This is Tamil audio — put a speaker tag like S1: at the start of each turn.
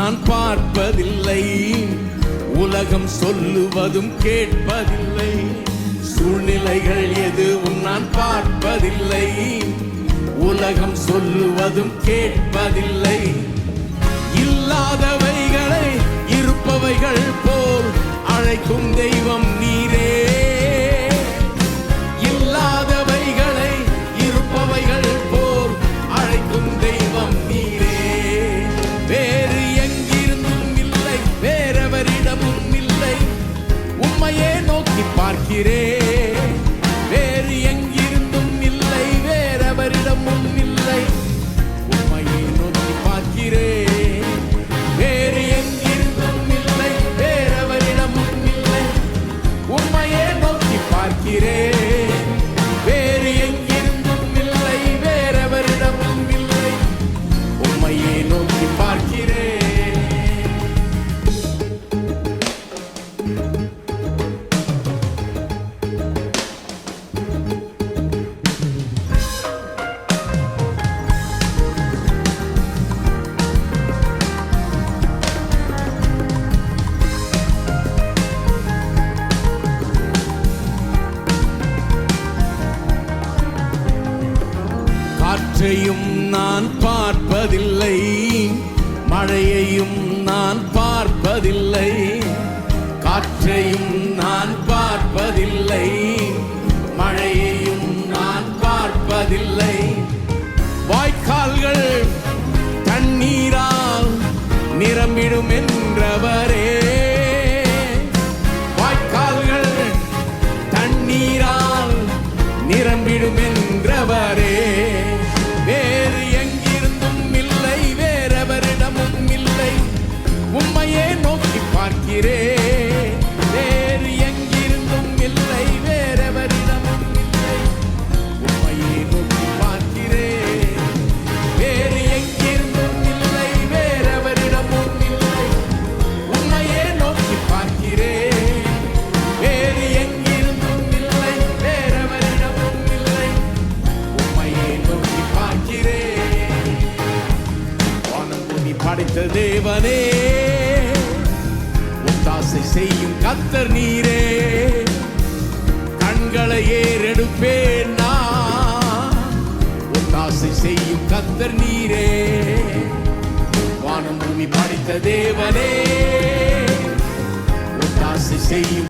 S1: நான் பார்ப்பதில்லை, உலகம் சொல்லுவதும் கேட்பதில்லை. சூழ்நிலைகள் எதுவும் நான் பார்ப்பதில்லை, உலகம் சொல்லுவதும் கேட்பதில்லை. இல்லாதவைகளை இருப்பவைகள் போல் அழைக்கும் தெய்வம் நீரே. இல்லாதவைகளை இருப்பவைகள் போல் அழைக்கும் தெய்வம் நீரே. வேறு எங்கிருந்தும் இல்லை, வேறெவரிடமும் இல்லை, உம்மையே நோக்கி பார்க்கிறேன். வேறு எங்கிருந்தும் இல்லை, வேறெவரிடமும் இல்லை, உம்மையே நோக்கி பார்க்கிறேன். வேறு எங்கிருந்தும் இல்லை, வேறெவரிடமும் இல்லை, உம்மையே நோக்கி பார்க்கிறேன். வேறு எங்கிருந்தும் இல்லை, வேறெவரிடமும் இல்லை, உம்மையே நோக்கி பார்க்கிறேன். காற்றையும் நான் பார்ப்பதில்லை, மழையையும் நான் பார்ப்பதில்லை. காற்றையும் நான் பார்ப்பதில்லை, மழையையும் நான் பார்ப்பதில்லை. வாய்க்கால்கள் தண்ணீரால் நிரம்பிடும் என்றவரே. வாய்க்கால்கள் தண்ணீரால் நிரம்பிடும் என்றவரே. வேறு எங்கிருந்தும் இல்லை, வேறெவரிடமும் இல்லை, உம்மையே நோக்கி பார்க்கிறேன். வேறு எங்கிருந்தும் இல்லை, வேறெவரிடமும் இல்லை, உம்மையே நோக்கி பார்க்கிறேன். வேறு எங்கிருந்தும் இல்லை, வேறெவரிடமும் இல்லை, உம்மையே நோக்கி பார்க்கிறேன். வேறு எங்கிருந்தும் இல்லை, வேறெவரிடமும் இல்லை, உம்மையே நோக்கி பார்க்கிறேன். வானம் பூமி படைத்த தேவனே, ஒத்தாசை செய்யும் கர்த்தர் நீரே. கண்களை ஏறெடுப்பேன் நான், ஒத்தாசை செய்யும் கர்த்தர் நீரே. வானம் பூமி படைத்த தேவனே, ஒத்தாசை செய்யும்